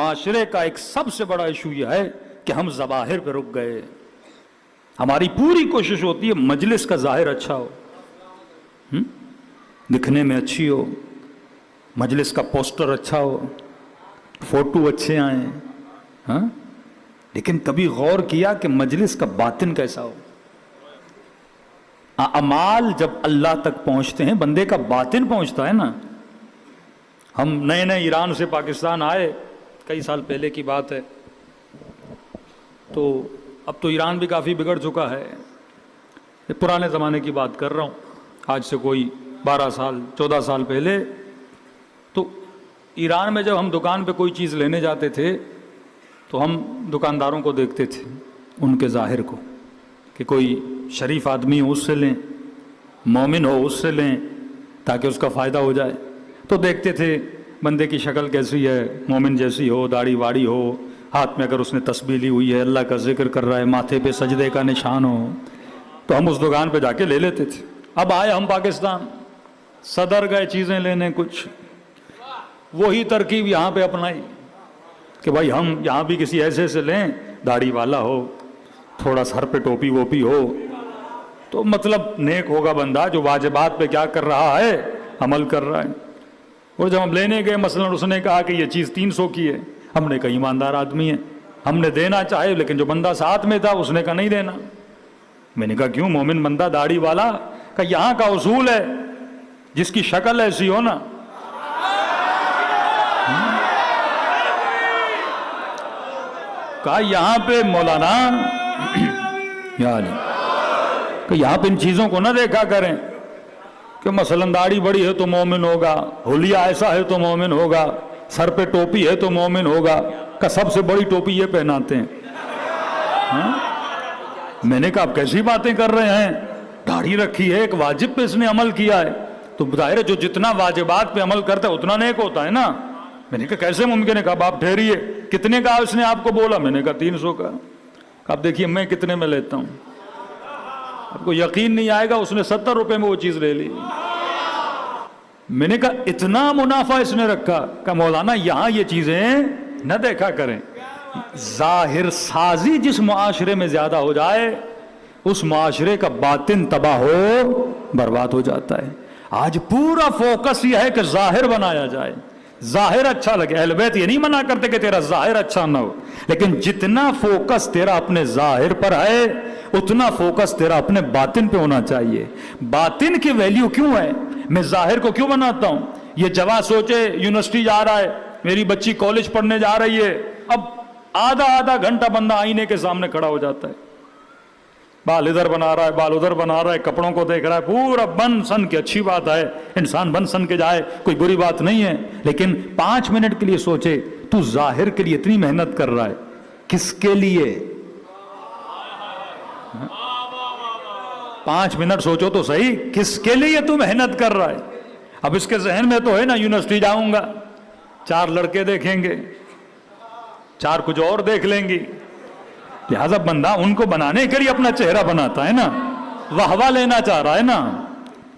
معاشرے کا ایک سب سے بڑا ایشو یہ ہے کہ ہم ظواہر پہ رک گئے. ہماری پوری کوشش ہوتی ہے مجلس کا ظاہر اچھا ہو, دکھنے میں اچھی ہو, مجلس کا پوسٹر اچھا ہو, فوٹو اچھے آئیں, ہاں, لیکن کبھی غور کیا کہ مجلس کا باطن کیسا ہو؟ اعمال جب اللہ تک پہنچتے ہیں بندے کا باطن پہنچتا ہے نا. ہم نئے نئے ایران سے پاکستان آئے, کئی سال پہلے کی بات ہے, تو اب تو ایران بھی کافی بگڑ چکا ہے. پرانے زمانے کی بات کر رہا ہوں, آج سے کوئی 12 سال 14 سال پہلے. تو ایران میں جب ہم دکان پہ کوئی چیز لینے جاتے تھے تو ہم دکانداروں کو دیکھتے تھے, ان کے ظاہر کو, کہ کوئی شریف آدمی ہو اس سے لیں, مومن ہو اس سے لیں تاکہ اس کا فائدہ ہو جائے. تو دیکھتے تھے بندے کی شکل کیسی ہے, مومن جیسی ہو, داڑھی واڑی ہو, ہاتھ میں اگر اس نے تسبیح لی ہوئی ہے, اللہ کا ذکر کر رہا ہے, ماتھے پہ سجدے کا نشان ہو, تو ہم اس دکان پہ جا کے لے لیتے تھے. اب آئے ہم پاکستان, صدر گئے چیزیں لینے, کچھ وہی ترکیب یہاں پہ اپنائی کہ بھائی ہم یہاں بھی کسی ایسے سے لیں, داڑھی والا ہو, تھوڑا سر پہ ٹوپی ووپی ہو, تو مطلب نیک ہوگا بندہ جو واجبات پہ کیا کر رہا ہے, عمل کر رہا ہے. اور جب ہم لینے گئے مثلا اس نے کہا کہ یہ چیز 300 کی ہے, ہم نے کہا ایماندار آدمی ہے, ہم نے دینا چاہے, لیکن جو بندہ ساتھ میں تھا اس نے کہا نہیں دینا. میں نے کہا کیوں, مومن بندہ داڑھی والا, کہ یہاں کا اصول ہے جس کی شکل ایسی ہو نا, کہا یہاں پہ مولانا کہ یہاں پہ ان چیزوں کو نہ دیکھا کریں کہ مثلا داڑھی بڑی ہے تو مومن ہوگا, حلیہ ایسا ہے تو مومن ہوگا, سر پہ ٹوپی ہے تو مومن ہوگا, کہ سب سے بڑی ٹوپی یہ پہناتے ہیں. میں نے کہا آپ کیسی باتیں کر رہے ہیں, داڑھی رکھی ہے, ایک واجب پہ اس نے عمل کیا ہے, تو ظاہر ہے جو جتنا واجبات پہ عمل کرتا ہے اتنا نیک ہوتا ہے نا. میں نے کہا کیسے ممکن ہے, کہا آپ ٹھہریے, کتنے کا اس نے آپ کو بولا؟ میں نے کہا 300 کا. آپ دیکھیے میں کتنے میں لیتا ہوں, آپ کو یقین نہیں آئے گا, اس نے 70 روپے میں وہ چیز لے لی. میں نے کہا اتنا منافع اس نے رکھا, کہ مولانا یہاں یہ چیزیں نہ دیکھا کریں. ظاہر سازی جس معاشرے میں زیادہ ہو جائے اس معاشرے کا باطن تباہ ہو برباد ہو جاتا ہے. آج پورا فوکس یہ ہے کہ ظاہر بنایا جائے, ظاہر اچھا لگے. اہل بیت یہ نہیں منع کرتے کہ تیرا ظاہر اچھا نہ ہو, لیکن جتنا فوکس تیرا اپنے ظاہر پر ہے اتنا فوکس تیرا اپنے باطن پہ ہونا چاہیے. باطن کی ویلیو کیوں ہے, میں ظاہر کو کیوں بناتا ہوں؟ یہ جوان سوچے یونیورسٹی جا رہا ہے, میری بچی کالج پڑھنے جا رہی ہے, اب آدھا گھنٹہ بندہ آئینے کے سامنے کھڑا ہو جاتا ہے, بال ادھر بنا رہا ہے, بال ادھر بنا رہا ہے, کپڑوں کو دیکھ رہا ہے, پورا بن سن کے. اچھی بات ہے انسان بن سن کے جائے, کوئی بری بات نہیں ہے, لیکن 5 منٹ کے لیے سوچے تو ظاہر کے لیے اتنی محنت کر رہا ہے, کس کے لیے؟ 5 منٹ سوچو تو صحیح, کس کے لیے تو محنت کر رہا ہے؟ اب اس کے ذہن میں تو ہے نا یونیورسٹی جاؤں گا, 4 لڑکے دیکھیں گے, 4 کچھ اور دیکھ لیں گی, لہذا بندہ ان کو بنانے کے لیے اپنا چہرہ بناتا ہے نا, واہ لینا چاہ رہا ہے نا,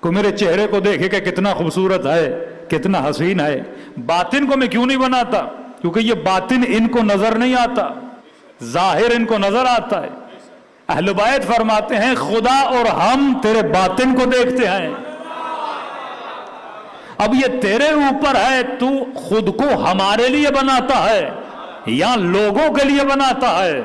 کو میرے چہرے کو دیکھے کہ کتنا خوبصورت ہے, کتنا حسین ہے. باطن کو میں کیوں نہیں بناتا؟ کیونکہ یہ باطن ان کو نظر نہیں آتا, ظاہر ان کو نظر آتا ہے. اہل بیت فرماتے ہیں خدا اور ہم تیرے باطن کو دیکھتے ہیں. اب یہ تیرے اوپر ہے, تو خود کو ہمارے لیے بناتا ہے یا لوگوں کے لیے بناتا ہے.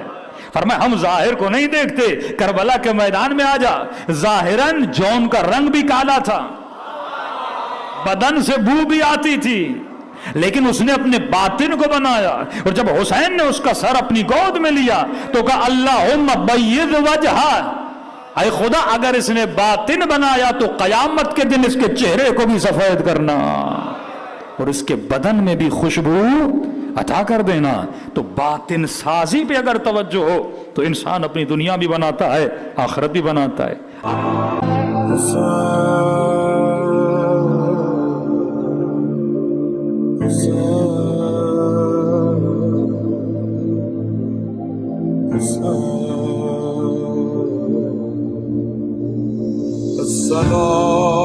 فرمایا ہم ظاہر کو نہیں دیکھتے. کربلا کے میدان میں آ جا, ظاہراً جون کا رنگ بھی کالا تھا, بدن سے بو بھی آتی تھی, لیکن اس نے اپنے باطن کو بنایا. اور جب حسین نے اس کا سر اپنی گود میں لیا تو کہا اللہم بیض وجہہ, اے خدا اگر اس نے باطن بنایا تو قیامت کے دن اس کے چہرے کو بھی سفید کرنا اور اس کے بدن میں بھی خوشبو عطا کر دینا. تو باطن سازی پہ اگر توجہ ہو تو انسان اپنی دنیا بھی بناتا ہے, آخرت بھی بناتا ہے. السلام